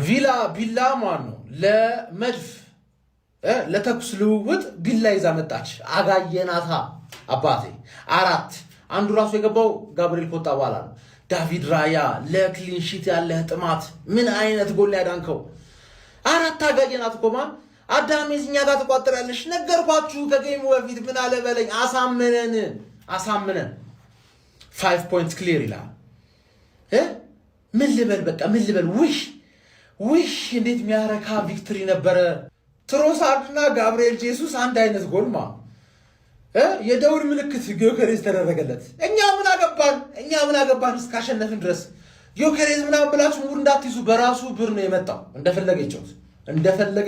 ቪላ ቢላ ማን ነው ለመድፍ ለተኩስ ልውውጥ ቢላ ይዛ መጣች። አጋየናታ አባቴ አራት አንዱ ራሱ የገባው ጋብሪኤል ኮታ በኋላ ነው። ዳቪድ ራያ ለክሊን ሺት ያለህ ጥማት ምን አይነት ጎል ያዳንከው! አራት አጋየናት እኮ ማን አዳሜዝ እኛ ጋር ተቋጥራለሽ ነገርኳችሁ ከጌሙ በፊት ምን አለ በለኝ አሳምነን 5 points clear ይላል ምን ልበል በቃ ምን ልበል ውሽ እንዴት የሚያረካ ቪክትሪ ነበረ። ትሮሳርድና ጋብሪኤል ጄሱስ አንድ አይነት ጎልማ የደውል ምልክት ጊዮከሬዝ ተደረገለት። እኛ ምን አገባን እስካሸነፍን ድረስ ጊዮከሬዝ ምናምን ብላችሁ ሙድ እንዳትይዙ። በራሱ ብር ነው የመጣው። እንደፈለገ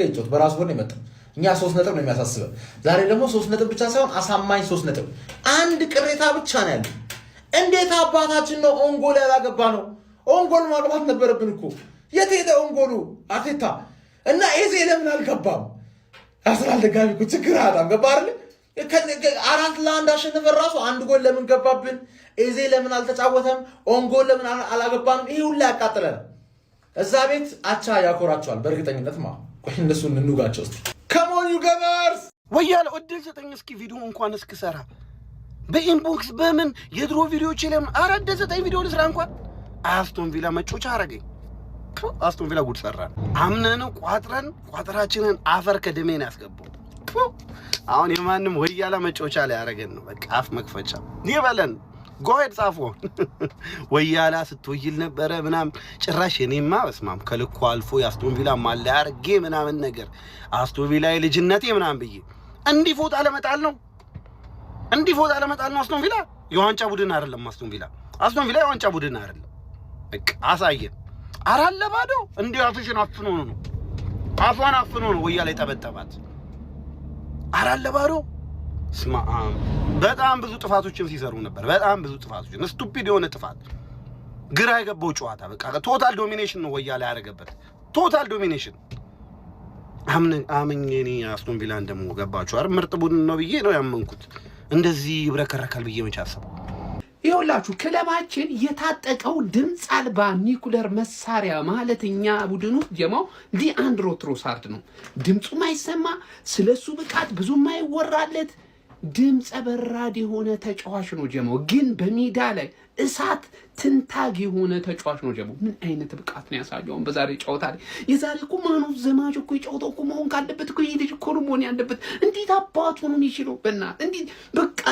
ይጮት በራሱ ብር ነው የመጣው። እኛ 3 ነጥብ ነው የሚያሳስበው። ዛሬ ደግሞ 3 ነጥብ ብቻ ሳይሆን አሳማኝ 3 ነጥብ። አንድ ቅሬታ ብቻ ነው ያለው። እንዴት አባታችን ነው ኦንጎል ያላገባ ነው? ኦንጎል ማግባት ነበረብን እኮ። የት ሄደ ኦንጎሉ? አርቴታ እና ኤዜ ለምን አልገባም? አስራል ደጋሚ እኮ ችግር አጣም ገባ አይደል? 4-1 አሸነፈን። ራሱ አንድ ጎል ለምን ገባብን? ኤዜ ለምን አልተጫወተም? ኦንጎል ለምን አላገባንም? ይሄ ሁሉ ያቃጥላል። እዛ ቤት አቻ ያኮራቸዋል በእርግጠኝነት ቆይ እነሱን እንውጋቸው እስቲ። ከሞን ዩ ገበርስ ወያለ እድል ሰጠኝ እስኪ ቪዲዮ እንኳን እስክሰራ በኢንቦክስ በምን የድሮ ቪዲዮዎች ለምን አረደ ሰጠኝ ቪዲዮ ልስራ እንኳን አስቶን ቪላ መጮቻ አረገኝ። አስቶን ቪላ ጉድ ሰራን። አምነን ቋጥራችንን አፈር ከደሜን ያስገባው። አሁን የማንም ወያላ መጮቻ ላይ ያረገን ነው። በቃ አፍ መክፈቻ ይበለን። ጎሄድ ጻፎ ወያላ ስትወይል ነበረ ምናም ጭራሽ እኔማ በስማም ከልኩ አልፎ የአስቶን ቪላ ማለያ አርጌ ምናምን ነገር አስቶን ቪላ ልጅነቴ ምናምን ብዬ እንዲህ ፎጣ ለመጣል ነው አስቶን ቪላ የዋንጫ ቡድን አይደለም። አስቶን ቪላ የዋንጫ ቡድን አይደለም። በቃ አሳየን። አራለ ባዶ እንዲህ አፍሽን አፍኖ ነው ወያላ የጠበጠባት። አራለ ባዶ ስማም በጣም ብዙ ጥፋቶችን ሲሰሩ ነበር። ስቱፒድ የሆነ ጥፋት፣ ግራ የገባው ጨዋታ። በቃ ቶታል ዶሚኔሽን ነው ወያላ ያደረገበት። ቶታል ዶሚኔሽን አምኜ አስቶን ቪላ እንደሞ ገባችሁ አይደል? ምርጥ ቡድን ነው ብዬ ነው ያመንኩት። እንደዚህ ይብረከረካል ብዬ መች አሰብኩ? ይኸውላችሁ ክለባችን የታጠቀው ድምፅ አልባ ኒኩለር መሳሪያ ማለት እኛ ቡድኑ ጀማው ሊአንድሮ ትሮሳርድ ነው። ድምፁም አይሰማ፣ ስለሱ ብቃት ብዙም አይወራለት፣ ድምፀ በራድ የሆነ ተጫዋች ነው ጀማው። ግን በሜዳ ላይ እሳት ትንታግ የሆነ ተጫዋች ነው ጀማው። ምን አይነት ብቃት ነው ያሳየው በዛሬ ጨዋታ ላይ። የዛሬ እኮ ማኑ ዘማች እኮ የጨዋታው እኮ መሆን ካለበት እኮ ይሄ ልጅ እኮ ነው መሆን ያለበት። እንዴት አባቱ ነው የሚችለው? በእናትህ እንዴት በቃ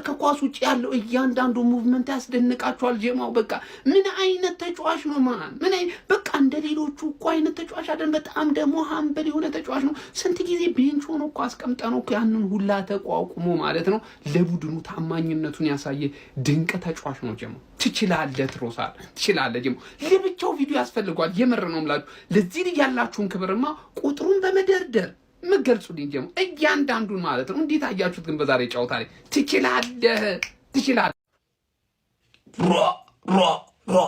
ከኳስ ውጭ ያለው እያንዳንዱ ሙቭመንት ያስደንቃቸዋል ጀማው። በቃ ምን አይነት ተጫዋች ነው ምን በቃ እንደ ሌሎቹ እኮ አይነት ተጫዋች አይደለም። በጣም ደግሞ ሃምብል የሆነ ተጫዋች ነው። ስንት ጊዜ ቤንች ሆኖ እኮ አስቀምጠነው እኮ ያንን ሁላ ተቋቁሞ ማለት ነው ለቡድኑ ታማኝነቱን ያሳየ ድንቅ ተጫዋች ነው ጀማው። ትችላለህ ትሮሳርድ ትችላለህ ጀማው። ለብቻው ቪዲዮ ያስፈልጓል። የምር ነው የምላችሁ። ለዚህ ልጅ ያላችሁን ክብርማ ቁጥሩን በመደርደር ምገልጹልኝ ጀማው እያንዳንዱን ማለት ነው። እንዴት አያችሁት ግን በዛሬ ጨዋታ ላይ? ትችላለህ ሮ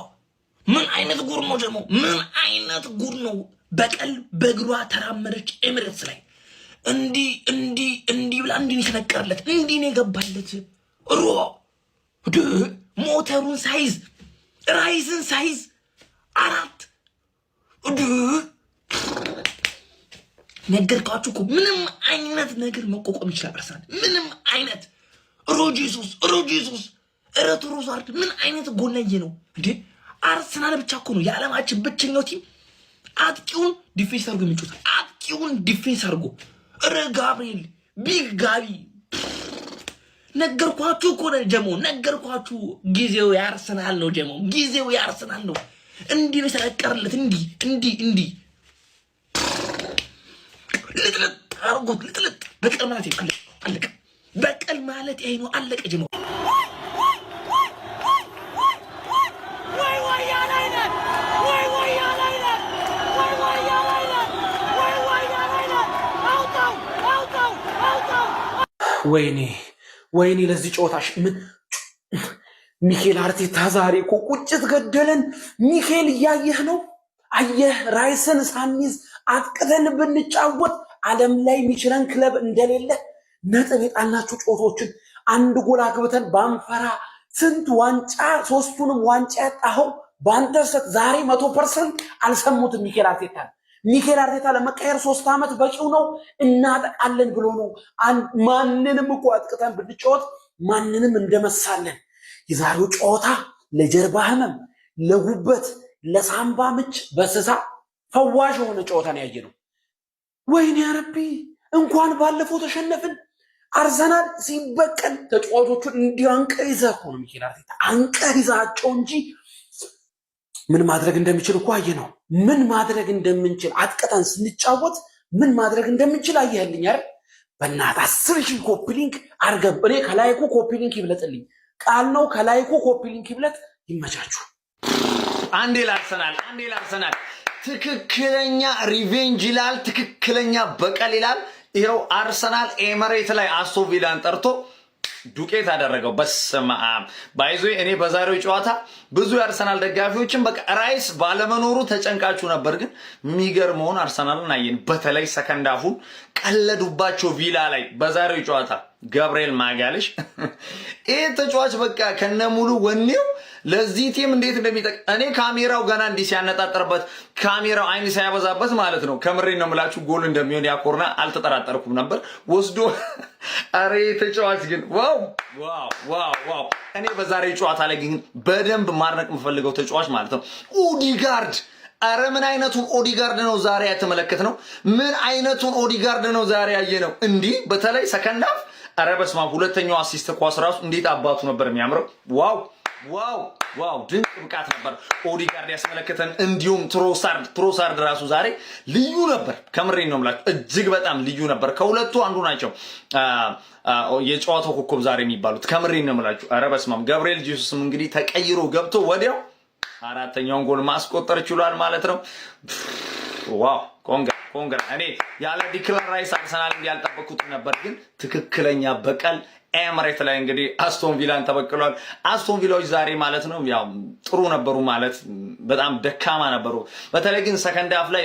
ምን አይነት ጉር ነው ጀማው? ምን አይነት ጉር ነው? በቀል በእግሯ ተራመደች ኤሚሬትስ ላይ እንዲህ ብላ እንዲህ ተነቀረለት፣ እንዲህ ነው የገባለት። ሞተሩን ሳይዝ ራይዝን ሳይዝ 4 ነገርኳችሁ እኮ ምንም አይነት ነገር መቋቋም ይችላል አርሰናል። ምንም አይነት ሮጂሱስ ትሮሳርድ ምን አይነት ጎለየ ነው እንዴ! አርሰናል ብቻ እኮ ነው የዓለማችን ብቸኛው ቲም አጥቂውን ዲፌንስ አድርጎ የሚጮታል። አጥቂውን ዲፌንስ አድርጎ ጋብሪኤል ቢግ ጋቢ ነገርኳችሁ እኮ ነው ጀሞ። ነገርኳችሁ ጊዜው ያርሰናል ነው ጀሞ። ጊዜው ያርሰናል ነው። እንዲህ ነው ተለቀረለት። እንዲህ ልጥልጥ በቀል ማለት አለቀ። በቀል ማለት ይሄ ነው። አለቀ ጀሞ። ወይኔ ለዚህ ጨዋታሽ ምን ሚኬል አርቴታ ዛሬ እኮ ቁጭት ገደለን። ሚኬል እያየህ ነው። አየህ ራይስን ሳንይዝ አጥቅተን ብንጫወት ዓለም ላይ የሚችለን ክለብ እንደሌለ ነጥብ የጣልናቸው ጨዋታዎችን አንድ ጎል አግብተን ባንፈራ ስንት ዋንጫ 3ቱንም ዋንጫ ያጣኸው በአንተ ስህተት ዛሬ 100% አልሰሙትም። ሚኬል አርቴታ ለመቀየር 3 ዓመት በቂው ነው እናጠቃለን ብሎ ነው። ማንንም እኮ አጥቅተን ብንጫወት ማንንም እንደመሳለን። የዛሬው ጨዋታ ለጀርባ ህመም፣ ለጉበት፣ ለሳምባ ምች በስሳ ፈዋሽ የሆነ ጨዋታ ነው ያየነው። ወይኔ ረቢ እንኳን ባለፈው ተሸነፍን። አርሰናል ሲበቀል ተጫዋቾቹን እንዲያንቀር ይዘህ እኮ ነው ሚኬል አርቴታ አንቀር ይዛቸው እንጂ ምን ማድረግ እንደሚችል እኮ አየነው። ምን ማድረግ እንደምንችል አጥቀጠን ስንጫወት ምን ማድረግ እንደምንችል አየህልኝ አይደል? በእናትህ 10,000 ኮፒ ሊንክ አርገብ። እኔ ከላይኩ ኮፒ ሊንክ ይብለጥልኝ ቃል ነው። ከላይኩ ኮፒ ሊንክ ይብለጥ። ይመቻችሁ። አንዴ ላርሰናል ትክክለኛ ሪቬንጅ ይላል፣ ትክክለኛ በቀል ይላል። ይኸው አርሰናል ኤመሬት ላይ አስቶን ቪላን ጠርቶ ዱቄት አደረገው። በስመ አብ ባይዞ እኔ በዛሬው ጨዋታ ብዙ የአርሰናል ደጋፊዎችን በቃ ራይስ ባለመኖሩ ተጨንቃችሁ ነበር፣ ግን የሚገርመውን አርሰናልን አየን። በተለይ ሰከንድ አፉን ቀለዱባቸው ቪላ ላይ በዛሬው ጨዋታ ገብርኤል ማጋልሽ ይሄ ተጫዋች በቃ ከነሙሉ ወኔው ለዚህ ቲም እንዴት እንደሚጠቅ እኔ ካሜራው ገና እንዲህ ሲያነጣጠርበት ካሜራው አይን ሳያበዛበት ማለት ነው። ከምሬ ነው የምላችሁ ጎል እንደሚሆን ያኮርና አልተጠራጠርኩም ነበር ወስዶ። አሬ ተጫዋች ግን ዋው ዋው ዋው ዋው! እኔ በዛሬ ጨዋታ ላይ ግን በደንብ ማድነቅ የምፈልገው ተጫዋች ማለት ነው ኦዲጋርድ። አረ ምን አይነቱን ኦዲጋርድ ነው ዛሬ ያተመለከትነው? ምን አይነቱን ኦዲጋርድ ነው ዛሬ ያየነው? እንዲህ በተለይ ሰከንድ ሃፍ አረ በስመ አብ! ሁለተኛው አሲስት ኳስ ራሱ እንዴት አባቱ ነበር የሚያምረው! ዋው ዋው ዋው! ድንቅ ብቃት ነበር ኦዲጋርድ ያስመለከተን። እንዲሁም ትሮሳርድ ራሱ ዛሬ ልዩ ነበር። ከምሬን ነው የምላችሁ እጅግ በጣም ልዩ ነበር። ከሁለቱ አንዱ ናቸው የጨዋታው ኮከብ ዛሬ የሚባሉት። ከምሬን ነው የምላችሁ። አረ በስመ አብ! ገብርኤል ጄሱስም እንግዲህ ተቀይሮ ገብቶ ወዲያው አራተኛውን ጎል ማስቆጠር ችሏል ማለት ነው። ዋው ኮንግራ! እኔ ያለ ዲክላን ራይስ አርሰናል ያልጠበቁት ነበር፣ ግን ትክክለኛ በቀል ኤምሬት ላይ እንግዲህ አስቶን ቪላን ተበቅሏል። አስቶን ቪላዎች ዛሬ ማለት ነው ያው ጥሩ ነበሩ ማለት በጣም ደካማ ነበሩ። በተለይ ግን ሰከንድ ሃፍ ላይ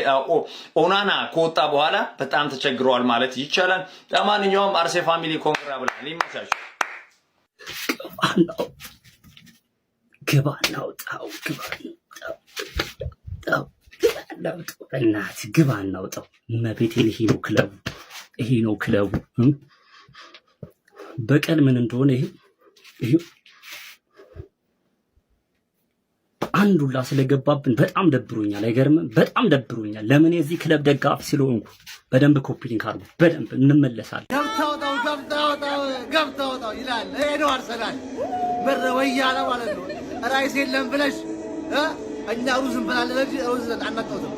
ኦናና ከወጣ በኋላ በጣም ተቸግረዋል ማለት ይቻላል። ለማንኛውም አርሴ ፋሚሊ ኮንግራ ብሏል። ይመቻችሁ። ግባ እናውጣው እናት ግባ እናውጣው። መቤቴን ይሄ ነው ክለቡ በቀል ምን እንደሆነ ይሄ አንዱላ ስለገባብን በጣም ደብሮኛል። አይገርምም? በጣም ደብሮኛል። ለምን የዚህ ክለብ ደጋፊ ስለሆንኩ። በደንብ ኮፒ ሊንክ አድርጉ። በደንብ እንመለሳለን። ገብታውጣው ይላል። ይሄ ነው አርሰናል ብር ወያለ ማለት ነው። ራይስ የለም ብለሽ እኛ ሩዝ እንበላለን እንጂ ሩዝ አናጣውም።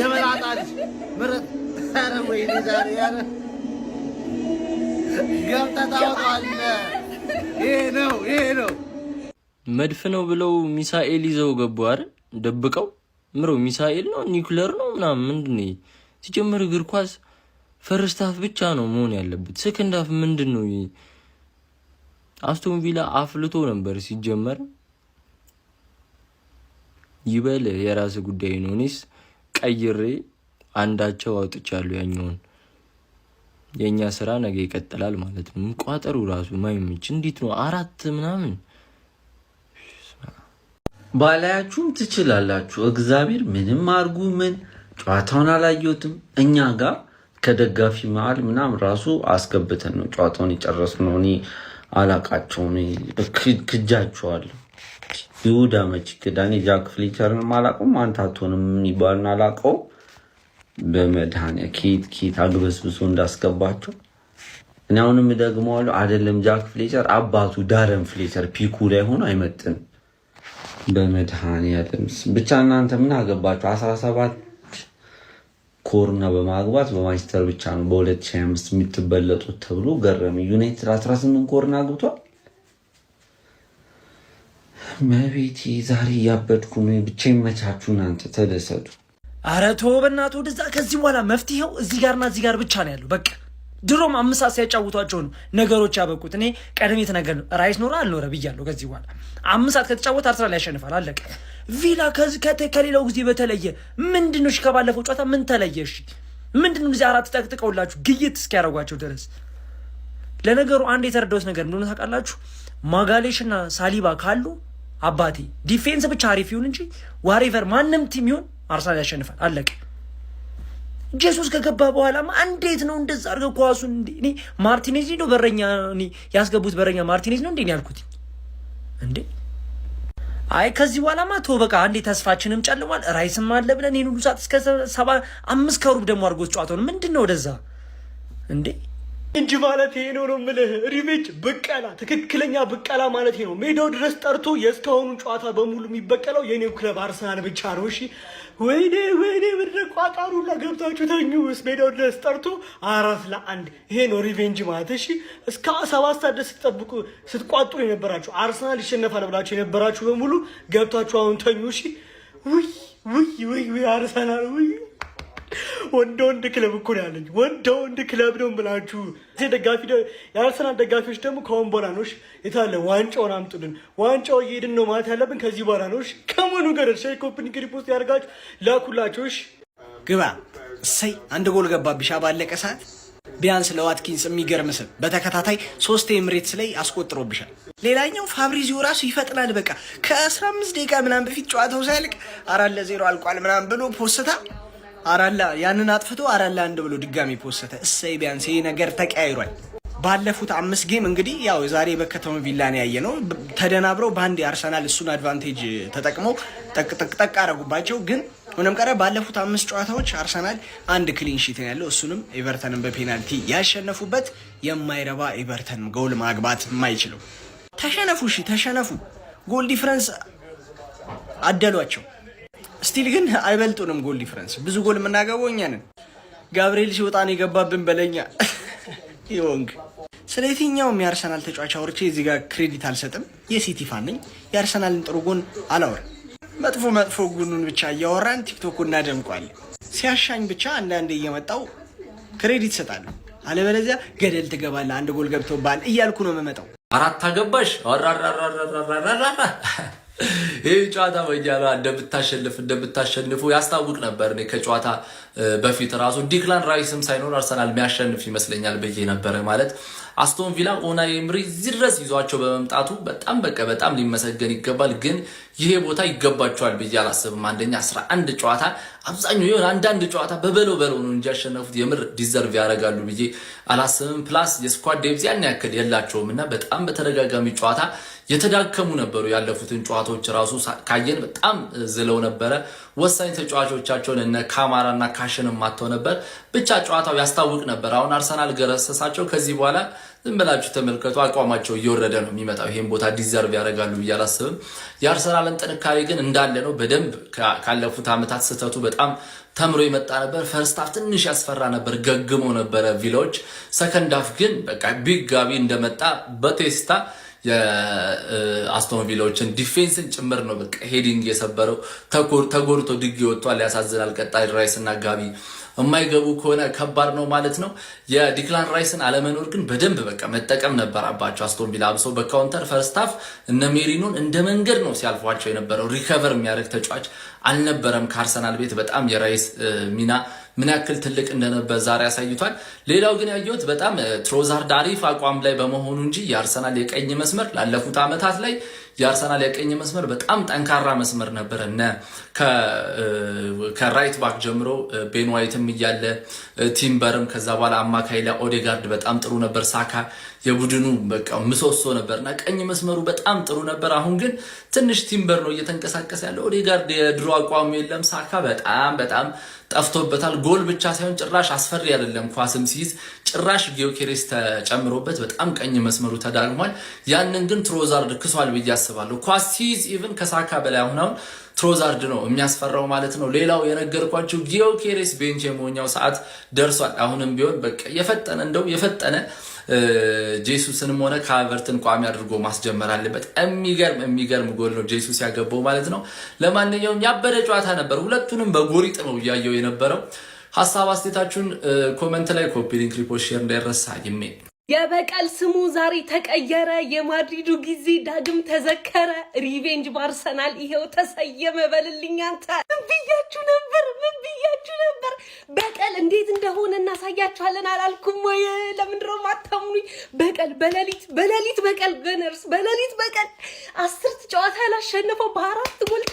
የመላጣ ልጅ ምረት ኧረ ወይኔ ዛሬ ያረ ገብታውጣው ይሄ ነው መድፍ ነው ብለው ሚሳኤል ይዘው ገቡ አይደል? ደብቀው ምረው ሚሳኤል ነው ኒውክሌር ነው ምናምን ምንድነው? ሲጀምር እግር ኳስ ፈርስት ሃፍ ብቻ ነው መሆን ያለበት። ሰከንድ ሃፍ ምንድነው? አስቶን ቪላ አፍልቶ ነበር ሲጀመር። ይበል የራስ ጉዳይ ነው። እኔስ ቀይሬ አንዳቸው አውጥቻለሁ ያኛውን። የኛ ስራ ነገ ይቀጥላል ማለት ነው። ቋጠሩ ራሱ ማይምጭ እንዴት ነው 4 ምናምን ባላያችሁም ትችላላችሁ። እግዚአብሔር ምንም አርጉ ምን ጨዋታውን አላየሁትም። እኛ ጋር ከደጋፊ መሀል ምናምን ራሱ አስገብተን ነው ጨዋታውን የጨረስነው። እኔ አላቃቸውም፣ ክጃቸዋለሁ። ይሁዳ መች ክዳኔ ጃክ ፍሌቸርን አላውቀውም። አንተ አትሆንም የሚባልን አላውቀውም። በመድኃኒያ ኬት አግበስብሶ እንዳስገባቸው እኔ አሁንም ደግመዋለሁ። አይደለም ጃክ ፍሌቸር አባቱ ዳረን ፍሌቸር ፒኩ ላይ ሆኖ አይመጥንም። በመድኃኒያ ብቻ እናንተ ምን አገባችሁ? 17 ኮርና በማግባት በማንቸስተር ብቻ ነው በ2025 የምትበለጡት ተብሎ ገረመ። ዩናይትድ 18 ኮርና አግብቷል። መቤቴ ዛሬ እያበድኩ ነው። ብቻ ይመቻችሁ፣ እናንተ ተደሰቱ። አረ ተው በእናትህ ወደዛ። ከዚህ በኋላ መፍትሄው እዚህ ጋርና እዚህ ጋር ብቻ ነው ያለው። በቃ ድሮም 5 ሰዓት ሲያጫውቷቸው ነው ነገሮች ያበቁት። እኔ ቀደም የተነገር ነው ራይስ ኖረ አልኖረ ብያለሁ። ከዚህ በኋላ 5 ሰዓት ከተጫወተ አርሰናል ያሸንፋል። አለቀ። ቪላ ከሌላው ጊዜ በተለየ ምንድነው? እሺ ከባለፈው ጨዋታ ምን ተለየ? እሺ ምንድነው? እዚህ 4 ጠቅጥቀውላችሁ ግይት እስኪያደርጓቸው ድረስ። ለነገሩ አንድ የተረዳሁት ነገር እንደሆነ ታውቃላችሁ፣ ማጋሌሽና ሳሊባ ካሉ አባቴ ዲፌንስ ብቻ አሪፍ ይሁን እንጂ ዋሬቨር ማንም ቲም ይሁን አርሰናል ያሸንፋል። አለቀ። ጄሱስ ከገባ በኋላማ እንዴት ነው እንደዛ አድርገው ኳሱን እኔ ማርቲኔዝ ነው በረኛ ያስገቡት በረኛ ማርቲኔዝ ነው እንዴ ያልኩት እንዴ? አይ ከዚህ በኋላማ ተው በቃ አንዴ ተስፋችንም ጨልሟል። ራይስም አለ ብለን ይሄን ሁሉ ሰዓት እስከ 75 ከሩብ ደግሞ አድርጎት ጨዋታውን ምንድነው ወደዛ እንዴ እንጂ ማለት ይሄ ነው የምልህ። ሪቬንጅ ብቀላ፣ ትክክለኛ ብቀላ ማለት ይሄ ነው። ሜዳው ድረስ ጠርቶ የእስካሁኑን ጨዋታ በሙሉ የሚበቀለው የኔው ክለብ አርሰናል ብቻ ነው። እሺ ወይኔ ምድረ ቋጣሩ ለገብታችሁ ተኙስ። ሜዳው ድረስ ጠርቶ 4-1 ይሄ ነው ሪቬንጅ ማለት። እሺ እስከ 7 ሰዓት ድረስ ስትጠብቁ ስትቋጥሩ የነበራችሁ አርሰናል ይሸነፋል ብላችሁ የነበራችሁ በሙሉ ገብታችሁ አሁን ተኙ። እሺ ውይ አርሰናል ውይ ወንድ ክለብ እኮ ነው ያለኝ። ወንድ ክለብ ነው ብላችሁ ደጋፊ የአርሰናል ደጋፊዎች ደግሞ ከአሁን በኋላ ነው የታለ ዋንጫውን አምጡልን፣ ዋንጫው እየሄድን ነው ማለት ያለብን ከዚህ በኋላ ነው። ከመኑ ገር ሼክ ኦፕን ሪፖስት ያደርጋችሁ ላኩላችሁ። ግባ እሰይ አንድ ጎል ገባብሻ ባለቀ ሰዓት። ቢያንስ ለዋትኪንስ የሚገርም ስም በተከታታይ 3 ኤምሬትስ ላይ አስቆጥሮብሻል። ሌላኛው ፋብሪዚዮ ራሱ ይፈጥናል። በቃ ከ15 ደቂቃ ምናምን በፊት ጨዋታው ሳያልቅ 4-0 አልቋል ምናምን ብሎ ፖስታ አራላ ያንን አጥፍቶ 4-1 ብሎ ድጋሚ ፖስተ። እሰይ ቢያንስ ይሄ ነገር ተቀያይሯል። ባለፉት 5 ጌም እንግዲህ ያው ዛሬ በከተማ ቪላን ያየነው ተደናብረው በአንድ አርሰናል እሱን አድቫንቴጅ ተጠቅመው ጠቅ አረጉባቸው። ግን ምንም ቀረ ባለፉት 5 ጨዋታዎች አርሰናል 1 ክሊን ሺት ነው ያለው። እሱንም ኤቨርተንን በፔናልቲ ያሸነፉበት የማይረባ ኤቨርተን ጎል ማግባት የማይችለው ተሸነፉ። ጎል ዲፈረንስ አደሏቸው። ስቲል ግን አይበልጡንም። ጎል ዲፈረንስ ብዙ ጎል የምናገባው እኛ ነን። ጋብሪኤል ሲወጣን የገባብን በለኛ ይወንግ። ስለ የትኛውም የአርሰናል ተጫዋች አውርቼ እዚህ ጋር ክሬዲት አልሰጥም። የሲቲ ፋን ነኝ። የአርሰናልን ጥሩ ጎን አላወራም። መጥፎ ጎኑን ብቻ እያወራን ቲክቶክ እናደምቋለን። ሲያሻኝ ብቻ አንዳንዴ እየመጣው ክሬዲት እሰጣለሁ። አለበለዚያ ገደል ትገባለህ አንድ ጎል ገብቶብሃል እያልኩ ነው የምመጣው። 4 አገባሽ ይህ ጨዋታ በእያሉ እንደምታሸንፉ ያስታውቅ ነበር። እኔ ከጨዋታ በፊት ራሱ ዲክላን ራይስም ሳይኖር አርሰናል የሚያሸንፍ ይመስለኛል ብዬ ነበረ። ማለት አስቶን ቪላ ኡናይ ኤምሪ እዚህ ድረስ ይዟቸው በመምጣቱ በጣም ሊመሰገን ይገባል። ግን ይሄ ቦታ ይገባቸዋል ብዬ አላስብም። አንደኛ 11 ጨዋታ አብዛኛው የሆነ አንዳንድ ጨዋታ በበለው ነው እንጂ ያሸነፉት የምር ዲዘርቭ ያደርጋሉ ብዬ አላስብም። ፕላስ የስኳድ ዴፕዝ ያን ያክል የላቸውም እና በጣም በተደጋጋሚ ጨዋታ የተዳከሙ ነበሩ። ያለፉትን ጨዋታዎች ራሱ ካየን በጣም ዝለው ነበረ። ወሳኝ ተጫዋቾቻቸውን እነ ካማራና ካሽንም ማተው ነበር። ብቻ ጨዋታው ያስታውቅ ነበር። አሁን አርሰናል ገረሰሳቸው። ከዚህ በኋላ ዝም ብላችሁ ተመልከቱ። አቋማቸው እየወረደ ነው የሚመጣው። ይሄን ቦታ ዲዘርቭ ያደርጋሉ ብዬ አላስብም። የአርሰናልን ጥንካሬ ግን እንዳለ ነው። በደንብ ካለፉት ዓመታት ስህተቱ በጣም ተምሮ የመጣ ነበር። ፈርስት ሃፍ ትንሽ ያስፈራ ነበር፣ ገግሞ ነበረ ቪላዎች። ሰከንድ ሃፍ ግን በቃ ቢግ ጋቢ እንደመጣ በቴስታ የአስቶን ቪላዎችን ዲፌንስን ጭምር ነው በቃ ሄዲንግ የሰበረው። ተጎርቶ ድግ ወጥቷል። ያሳዝናል። ቀጣይ ራይስ እና ጋቢ የማይገቡ ከሆነ ከባድ ነው ማለት ነው። የዲክላን ራይስን አለመኖር ግን በደንብ በቃ መጠቀም ነበረባቸው አስቶን ቪላ። አብሶ በካውንተር ፈርስት ሃፍ እነ ሜሪኖን እንደ መንገድ ነው ሲያልፏቸው የነበረው። ሪከቨር የሚያደርግ ተጫዋች አልነበረም ከአርሰናል ቤት። በጣም የራይስ ሚና ምን ያክል ትልቅ እንደነበር ዛሬ ያሳይቷል። ሌላው ግን ያየሁት በጣም ትሮዛርድ አሪፍ አቋም ላይ በመሆኑ እንጂ የአርሰናል የቀኝ መስመር ላለፉት ዓመታት ላይ የአርሰናል የቀኝ መስመር በጣም ጠንካራ መስመር ነበር። እነ ከራይት ባክ ጀምሮ ቤን ዋይትም እያለ ቲምበርም፣ ከዛ በኋላ አማካይ ላይ ኦዴጋርድ በጣም ጥሩ ነበር። ሳካ የቡድኑ በቃ ምሰሶ ነበርና ቀኝ መስመሩ በጣም ጥሩ ነበር። አሁን ግን ትንሽ ቲምበር ነው እየተንቀሳቀሰ ያለው። ኦዴጋርድ የድሮ አቋሙ የለም። ሳካ በጣም ጠፍቶበታል። ጎል ብቻ ሳይሆን ጭራሽ አስፈሪ አይደለም። ኳስም ሲይዝ ጭራሽ ጊዮኬሬስ ተጨምሮበት በጣም ቀኝ መስመሩ ተዳግሟል። ያንን ግን ትሮዛርድ ክሷል ብዬ አስባለሁ። ኳስ ሲይዝ ኢቭን ከሳካ በላይ አሁን ትሮዛርድ ነው የሚያስፈራው ማለት ነው። ሌላው የነገርኳችሁ ጊዮኬሬስ ቤንች የመሆኛው ሰዓት ደርሷል። አሁንም ቢሆን በቃ የፈጠነ ጄሱስንም ሆነ ከአቨርትን ቋሚ አድርጎ ማስጀመር አለበት። የሚገርም ጎል ነው ጄሱስ ያገባው ማለት ነው። ለማንኛውም ያበደ ጨዋታ ነበር። ሁለቱንም በጎሪጥ ነው እያየው የነበረው። ሀሳብ አስተያየታችሁን ኮሜንት ላይ ኮፒ ሊንክ፣ ሪፖስት፣ ሼር እንዳይረሳ። የበቀል ስሙ ዛሬ ተቀየረ። የማድሪዱ ጊዜ ዳግም ተዘከረ። ሪቬንጅ በአርሰናል ይሄው ተሰየመ። በልልኝ አንተ። ምን ብያችሁ ነበር? በቀል እንዴት እንደሆነ እናሳያችኋለን አላልኩም ወይ? ለምንድን ነው የማታምኑኝ? በቀል በሌሊት በቀል ገነርስ በሌሊት በቀል 10 ጨዋታ ያላሸነፈው በ4 ጎል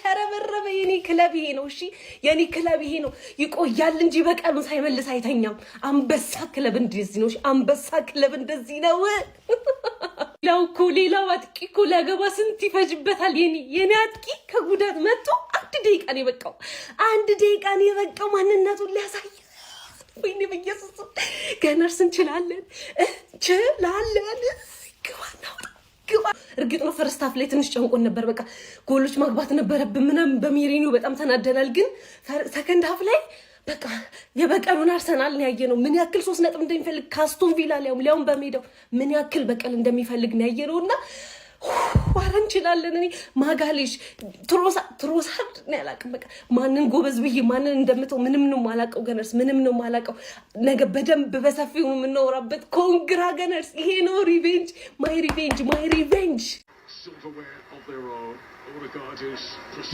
ተረመረመ። የኔ ክለብ ይሄ ነው። እሺ የኔ ክለብ ይሄ ነው። ይቆያል እንጂ በቀሉን ሳይመልስ አይተኛም። አንበሳ ክለብ እንደዚህ ነው። አንበሳ ክለብ እንደዚህ ነው። ሌላው አጥቂ እኮ ሊያገባ ስንት ይፈጅበታል? የኔ አጥቂ ከጉዳት መጥቶ 1 ደቂቃ ነው የበቃው። 1 ደቂቃ ነው የበቃው ማንነቱን ሊያሳይ። ወይኔ በኢየሱስ ገነርስ እንችላለን። ግባ። እርግጥ ነው ፈርስት ሃፍ ላይ ትንሽ ጨንቆን ነበር። በቃ ጎሎች ማግባት ነበረብን ምናምን በሜሪኒው በጣም ተናደናል። ግን ሰከንድ ሃፍ ላይ በቃ የበቀሉን አርሰናል ነው ያየነው። ምን ያክል 3 ነጥብ እንደሚፈልግ ካስቶን ቪላ ሊያውም በሜዳው ምን ያክል በቀል እንደሚፈልግ ነው ያየነውና ዋራ እንችላለን። እኔ ማጋሌሽ ትሮሳርድ ነው ያላቅም። በቃ ማንን ጎበዝ ብዬ ማንን እንደምተው ምንም ነው ማላቀው። ገነርስ ምንም ነው ማላቀው። ነገ በደንብ በሰፊው ነው የምናወራበት። ኮንግራ ገነርስ። ይሄ ነው ሪቬንጅ፣ ማይ ሪቬንጅ።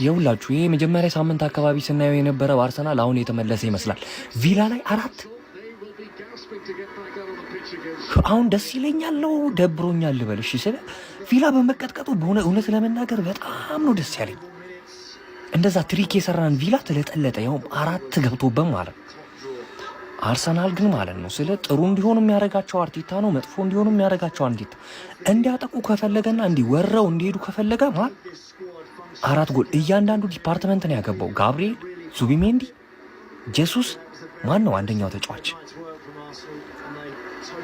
የሁላችሁ ይሄ መጀመሪያ ሳምንት አካባቢ ስናየው የነበረው አርሰናል አሁን የተመለሰ ይመስላል። ቪላ ላይ 4 አሁን ደስ ይለኛል ነው ደብሮኛል ልበል። እሺ ስለ ቪላ በመቀጥቀጡ እውነት ለመናገር በጣም ነው ደስ ያለኝ። እንደዛ ትሪክ የሰራን ቪላ ተለጠለጠ፣ ያው 4 ገብቶበት ማለት። አርሰናል ግን ማለት ነው ስለ ጥሩ እንዲሆኑ የሚያደርጋቸው አርቴታ ነው፣ መጥፎ እንዲሆኑ የሚያደርጋቸው አርቴታ። እንዲያጠቁ ከፈለገና እንዲወረው እንዲሄዱ ከፈለገ ማለት 4 ጎል እያንዳንዱ ዲፓርትመንት ነው ያገባው። ጋብሪኤል፣ ዙቢሜንዲ፣ ጄሱስ፣ ማን ነው አንደኛው ተጫዋች?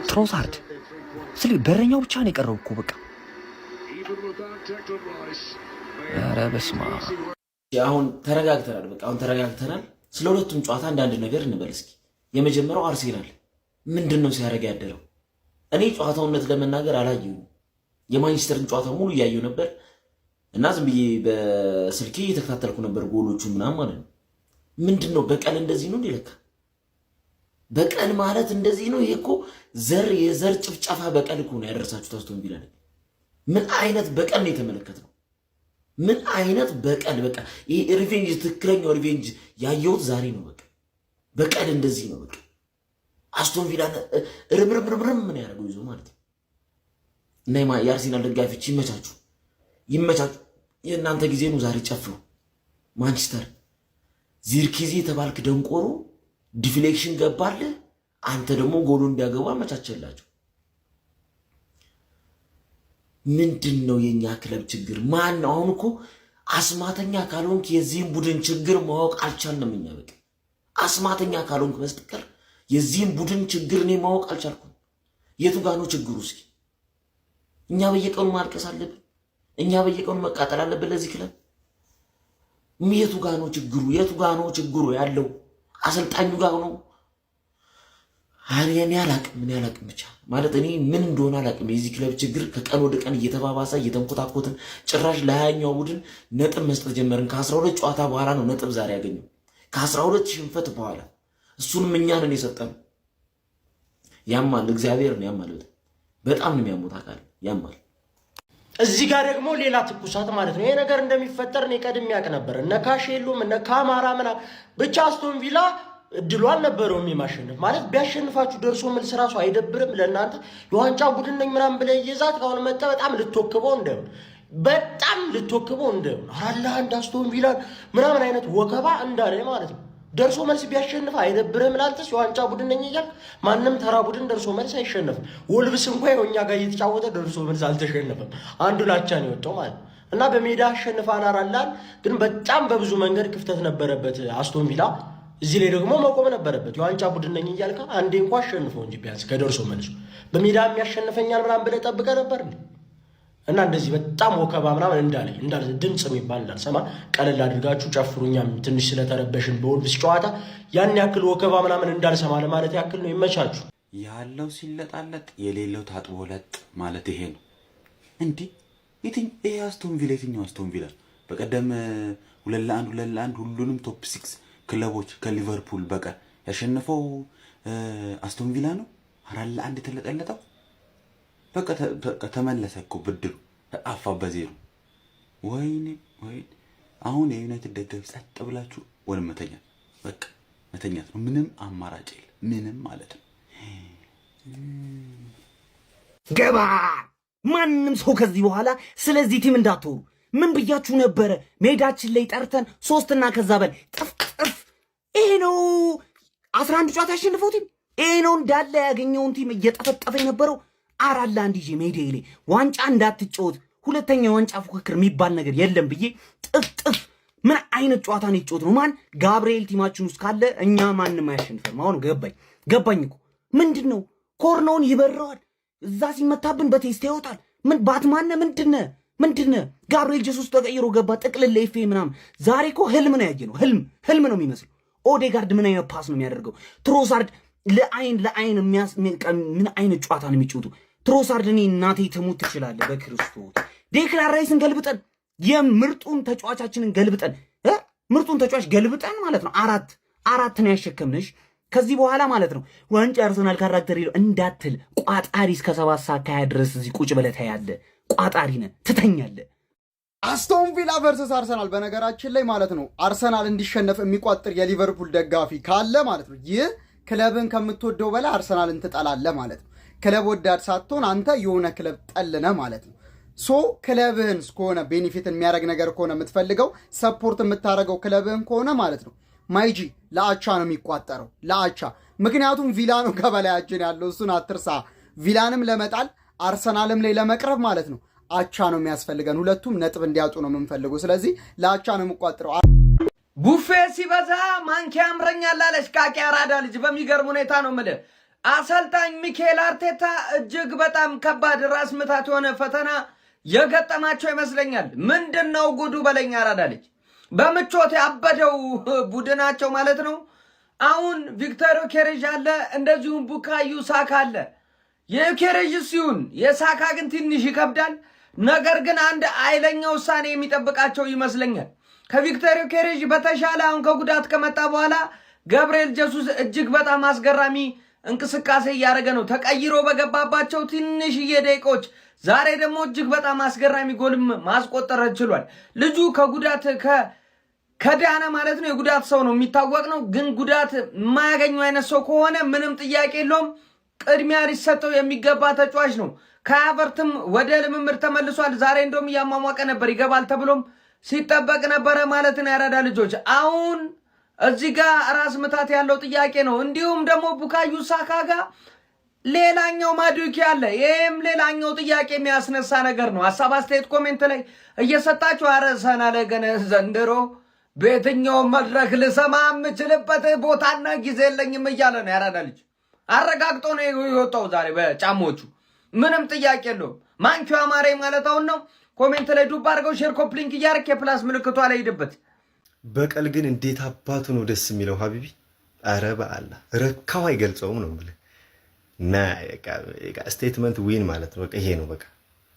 ትሮሳርድ። ስለ በረኛው ብቻ ነው የቀረው እኮ በቃ። ኧረ በስመ አብ። አሁን ተረጋግተናል። በቃ አሁን ተረጋግተናል። ስለ ሁለቱም ጨዋታ አንዳንድ ነገር እንበል እስኪ። የመጀመሪያው አርሴናል ምንድን ነው ሲያደርግ ያደረው? እኔ ጨዋታውነት ለመናገር አላየሁም። የማንቸስተርን ጨዋታ ሙሉ እያየሁ ነበር እና ዝም ብዬ በስልኬ እየተከታተልኩ ነበር ጎሎቹ ምናምን ማለት ነው። ምንድን ነው በቀል እንደዚህ ነው እንዴ? ለካ በቀል ማለት እንደዚህ ነው። ይሄ እኮ የዘር ጭፍጨፋ በቀል እኮ ነው ያደረሳችሁት አስቶን ቪላ ላይ። ምን አይነት በቀል ነው የተመለከትነው? ምን አይነት በቀል! በቃ ይሄ ሪቬንጅ፣ ትክክለኛው ሪቬንጅ ያየሁት ዛሬ ነው። በቃ በቀል እንደዚህ ነው። በቃ አስቶን ቪላ ርብርብርብርም ምን ያደርገው ይዞ ማለት ነው። እና የአርሴናል ደጋፊዎች ይመቻችሁ። የእናንተ ጊዜ ነው ዛሬ። ጨፍሩ። ማንቸስተር ዚርኪዚ የተባልክ ደንቆሮ ዲፍሌክሽን ገባልህ። አንተ ደግሞ ጎሉ እንዲያገቡ አመቻቸላቸው። ምንድን ነው የኛ ክለብ ችግር? ማን ነው? አሁን እኮ አስማተኛ ካልሆንክ የዚህን ቡድን ችግር ማወቅ አልቻልንም እኛ። በቃ አስማተኛ ካልሆንክ በስተቀር የዚህን ቡድን ችግር እኔ ማወቅ አልቻልኩም። የቱ ጋር ነው ችግሩ? እስኪ እኛ በየቀኑ ማልቀስ አለብን? እኛ በየቀኑ መቃጠል አለብን ለዚህ ክለብ? የቱ ጋር ነው ችግሩ? የቱ ጋር ነው ችግሩ ያለው? አሰልጣኙ ጋር ነው? እኔ አላቅም ብቻ ማለት እኔ ምን እንደሆነ አላቅም። የዚህ ክለብ ችግር ከቀን ወደ ቀን እየተባባሰ እየተንኮታኮትን ጭራሽ ለ20ኛው ቡድን ነጥብ መስጠት ጀመርን። ከ12 ጨዋታ በኋላ ነው ነጥብ ዛሬ ያገኘው፣ ከ12 ሽንፈት በኋላ። እሱንም እኛ ነን የሰጠነው። ያማል፣ እግዚአብሔር ነው ያማል። በጣም ነው የሚያሞት አካል ያማል። እዚህ ጋር ደግሞ ሌላ ትኩሳት ማለት ነው። ይሄ ነገር እንደሚፈጠር እኔ ቀድሜ ያውቅ ነበር። እነ ካሼሎም እነ ካማራ ምናምን ብቻ አስቶን ቪላ እድሉ አልነበረውም የማሸነፍ ማለት። ቢያሸንፋችሁ ደርሶ መልስ ራሱ አይደብርም ለእናንተ? የዋንጫ ቡድን ነኝ ምናምን ብለህ እየዛት ካሁን መጣ በጣም ልትወክበው እንደሆነ አራላ አንድ አስቶን ቪላ ምናምን አይነት ወከባ እንዳለ ማለት ነው። ደርሶ መልስ ቢያሸንፍ አይደብርም ላንተስ? የዋንጫ ቡድን ነኝ እያልክ ማንም ተራ ቡድን ደርሶ መልስ አይሸነፍም። ወልብስ እንኳን የኛ ጋር እየተጫወተ ደርሶ መልስ አልተሸነፈም። አንዱ ላቻ ነው የወጣው ማለት እና በሜዳ አሸንፋን አራላን። ግን በጣም በብዙ መንገድ ክፍተት ነበረበት አስቶን ቪላ። እዚህ ላይ ደግሞ መቆም ነበረበት። የዋንጫ ቡድን ነኝ እያልክ አንዴ እንኳን አሸንፈው እንጂ ቢያንስ ከደርሶ መልሱ በሜዳ የሚያሸንፈኛል ምናምን ብለህ ጠብቀህ ነበር እና እንደዚህ በጣም ወከባ ምናምን እንዳለ ድምፅ የሚባል እንዳልሰማ ቀለል አድርጋችሁ ጨፍሩኛም ትንሽ ስለተረበሽን በወልብስ ጨዋታ ያን ያክል ወከባ ምናምን እንዳልሰማ ለማለት ያክል ነው። ይመቻችሁ። ያለው ሲለጣለጥ የሌለው ታጥቦ ለጥ ማለት ይሄ ነው። እንዲህ ይሄ አስቶን ቪላ የትኛው አስቶን ቪላ? በቀደም 2-1 ሁሉንም ቶፕ 6 ክለቦች ከሊቨርፑል በቀር ያሸነፈው አስቶን ቪላ ነው። 4-1 የተለጠለጠው በቃ ተመለሰ እኮ ብድሩ አፋ በዜሮ። ወይኔ አሁን የዩናይትድ ደጋፊ ጸጥ ብላችሁ ወደ መተኛ በቃ መተኛት ነው። ምንም አማራጭ የለም። ምንም ማለት ነው። ገባ ማንም ሰው ከዚህ በኋላ ስለዚህ ቲም እንዳትወሩ። ምን ብያችሁ ነበረ? ሜዳችን ላይ ጠርተን 3 እና ከዛ በላይ ጥፍ ይሄ ነው 11 ጨዋታ ያሸንፈው ቲም ይሄ ነው እንዳለ ያገኘውን ቲም እየጠፈጠፈ የነበረው 4-1 ይዤ ሜዳ ላይ ዋንጫ እንዳትጫወት ሁለተኛ ዋንጫ ፉክክር የሚባል ነገር የለም ብዬ ጥፍ ምን አይነት ጨዋታ ነው ይጫወት ነው? ማን ጋብርኤል ቲማችን ውስጥ ካለ እኛ ማንም አያሸንፈም። አሁን ገባኝ እኮ ምንድነው ኮርናውን ይበረዋል፣ እዛ ሲመታብን በቴስት ይወጣል። ምን ባትማነ ምንድነ ጋብርኤል ጄሱስ ተቀይሮ ገባ ጥቅልል ለኤፌ ምናምን። ዛሬ እኮ ህልም ነው ያየነው። ህልም ነው የሚመስለው። ኦዴጋርድ ምን አይነት ፓስ ነው የሚያደርገው? ትሮሳርድ ለአይን ምን አይነት ጨዋታ ነው የሚጫወቱ? ትሮሳርድ እኔ እናቴ ትሙት ትችላለህ በክርስቶስ። ዴክላን ራይስን ገልብጠን የምርጡን ተጫዋቻችንን ገልብጠን ምርጡን ተጫዋች ገልብጠን ማለት ነው አራት ነው ያሸከምንሽ። ከዚህ በኋላ ማለት ነው ዋንጫ አርሰናል ካራክተር ይለው እንዳትል ቋጣሪ እስከ 7 ሰዓት ካያ ድረስ እዚህ ቁጭ ብለህ ታያለህ። ቋጣሪ ነህ ትተኛለህ። አስቶን ቪላ ቨርሰስ አርሰናል። በነገራችን ላይ ማለት ነው አርሰናል እንዲሸነፍ የሚቋጥር የሊቨርፑል ደጋፊ ካለ ማለት ነው ይህ ክለብን ከምትወደው በላይ አርሰናልን ትጠላለህ ማለት ነው። ክለብ ወዳድ ሳትሆን አንተ የሆነ ክለብ ጠልነህ ማለት ነው። ሶ ክለብህን ከሆነ ቤኔፊትን የሚያደርግ ነገር ከሆነ የምትፈልገው ሰፖርት የምታደርገው ክለብህን ከሆነ ማለት ነው ማይጂ ለአቻ ነው የሚቋጠረው ለአቻ። ምክንያቱም ቪላ ነው ከበላያችን ያለው እሱን አትርሳ። ቪላንም ለመጣል አርሰናልም ላይ ለመቅረብ ማለት ነው አቻ ነው የሚያስፈልገን። ሁለቱም ነጥብ እንዲያጡ ነው የምንፈልገው። ስለዚህ ለአቻ ነው የሚቋጠረው። ቡፌ ሲበዛ ማንኪያ ያምረኛል አለች ቃቂ አራዳ ልጅ። በሚገርም ሁኔታ ነው የምልህ አሰልጣኝ ሚኬል አርቴታ እጅግ በጣም ከባድ ራስ ምታት የሆነ ፈተና የገጠማቸው ይመስለኛል። ምንድነው ጉዱ በለኝ አራዳ ልጅ። በምቾት ያበደው ቡድናቸው ማለት ነው። አሁን ቪክተር ዮኬሬዥ አለ፣ እንደዚሁም ቡካዮ ሳካ አለ። የዮኬሬዥ ሲሆን የሳካ ግን ትንሽ ይከብዳል። ነገር ግን አንድ ኃይለኛ ውሳኔ የሚጠብቃቸው ይመስለኛል። ከቪክተር ዮኬሬዥ በተሻለ አሁን ከጉዳት ከመጣ በኋላ ጋብርኤል ጄሱስ እጅግ በጣም አስገራሚ እንቅስቃሴ እያደረገ ነው። ተቀይሮ በገባባቸው ትንሽዬ ደቂቆች ዛሬ ደግሞ እጅግ በጣም አስገራሚ ጎልም ማስቆጠር ችሏል። ልጁ ከጉዳት ከዳነ ማለት ነው የጉዳት ሰው ነው የሚታወቅ ነው። ግን ጉዳት የማያገኘው አይነት ሰው ከሆነ ምንም ጥያቄ የለውም ቅድሚያ ሊሰጠው የሚገባ ተጫዋች ነው። ከሀቨርትም ወደ ልምምድ ተመልሷል። ዛሬ እንደውም እያሟሟቀ ነበር ይገባል ተብሎም ሲጠበቅ ነበረ ማለት ነው። ያራዳ ልጆች አሁን እዚህ ጋር ራስ ምታት ያለው ጥያቄ ነው። እንዲሁም ደግሞ ቡካዮ ሳካ ጋር ሌላኛው ማዱኪ አለ። ይህም ሌላኛው ጥያቄ የሚያስነሳ ነገር ነው። ሀሳብ አስተያየት ኮሜንት ላይ እየሰጣችሁ አርሰናል ገና ዘንድሮ በየትኛው መድረክ ልሰማ የምችልበት ቦታና ጊዜ የለኝም እያለ ነው። ያራዳ ልጅ አረጋግጦ ነው የወጣው ዛሬ በጫሞቹ። ምንም ጥያቄ የለውም። ማንኪው አማሬ ማለት አሁን ነው። ኮሜንት ላይ ዱብ አድርገው ሼር ኮፕሊንክ እያደረክ የፕላስ ምልክቷ ላይ ሂድበት። በቀል ግን እንዴት አባቱ ነው ደስ የሚለው ሀቢቢ። አረ በአላ ረካው አይገልጸውም ነው የምልህ። እና ስቴትመንት ዊን ማለት ነው። በቃ ይሄ ነው በቃ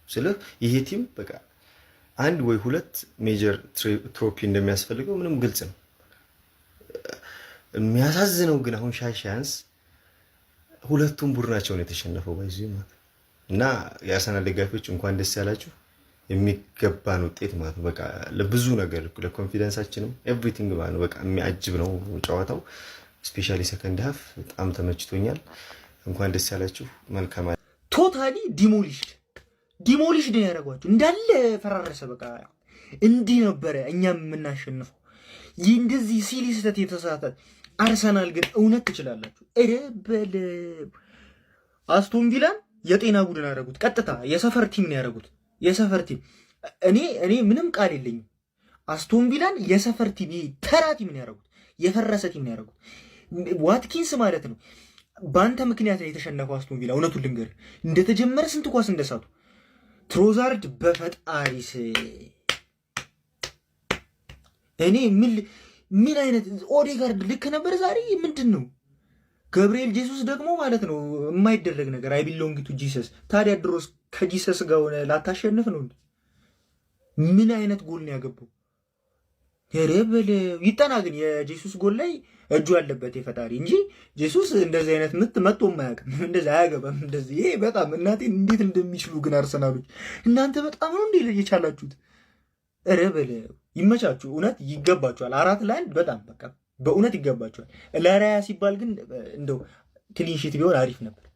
ስለ ይሄ ቲም በቃ አንድ ወይ ሁለት ሜጀር ትሮፊ እንደሚያስፈልገው ምንም ግልጽ ነው። የሚያሳዝነው ግን አሁን ሻንስ ሁለቱም ቡድናቸው ነው የተሸነፈው በዚህ ማለት እና የአርሰናል ደጋፊዎች እንኳን ደስ ያላችሁ። የሚገባን ውጤት ማለት ነው። በቃ ለብዙ ነገር ለኮንፊደንሳችንም ኤቭሪቲንግ ማለት ነው። በቃ የሚያጅብ ነው ጨዋታው። ስፔሻሊ ሰከንድ ሃፍ በጣም ተመችቶኛል። እንኳን ደስ ያላችሁ። መልካም ቶታሊ ዲሞሊሽ ነው ያደረጓቸው። እንዳለ ፈራረሰ። በቃ እንዲህ ነበረ እኛም የምናሸንፈው። ይህ እንደዚህ ሲሊ ስህተት የተሳተ አርሰናል ግን እውነት ትችላላችሁ። በለ አስቶን ቪላን የጤና ቡድን ያደረጉት ቀጥታ የሰፈር ቲም ነው ያደረጉት። የሰፈር ቲም እኔ ምንም ቃል የለኝም። አስቶን ቪላን የሰፈር ቲም ተራ ቲም ነው ያደረጉት። የፈረሰ ቲም ነው ያደረጉት። ዋትኪንስ ማለት ነው በአንተ ምክንያት ነው የተሸነፈው አስቶን ቪላ። እውነቱን ልንገርህ እንደተጀመረ ስንት ኳስ እንደሳቱ ትሮዛርድ በፈጣሪስ እኔ ምን አይነት ኦዴጋርድ ልክ ነበር ዛሬ። ምንድን ነው ገብርኤል ጄሱስ ደግሞ ማለት ነው የማይደረግ ነገር አይ ቢሎንግ ቱ ጂሰስ። ታዲያ ድሮስ ከጂሰስ ጋር ሆነ ላታሸንፍ ነው? ምን አይነት ጎል ነው ያገባው? ሄረበለ ይጠና። ግን የጄሱስ ጎል ላይ እጁ ያለበት የፈጣሪ እንጂ ጄሱስ እንደዚህ አይነት ምት መጥቶ የማያውቅም። እንደዚህ አያገባም። እንደዚህ ይሄ በጣም እናቴን እንዴት እንደሚችሉ ግን አርሰናሎች እናንተ በጣም ነው እንዴ የቻላችሁት? ሄረበለ ይመቻችሁ። እውነት ይገባችኋል። 4-1 በጣም በቃ በእውነት ይገባቸዋል። ለራያ ሲባል ግን እንደው ክሊንሺት ቢሆን አሪፍ ነበር።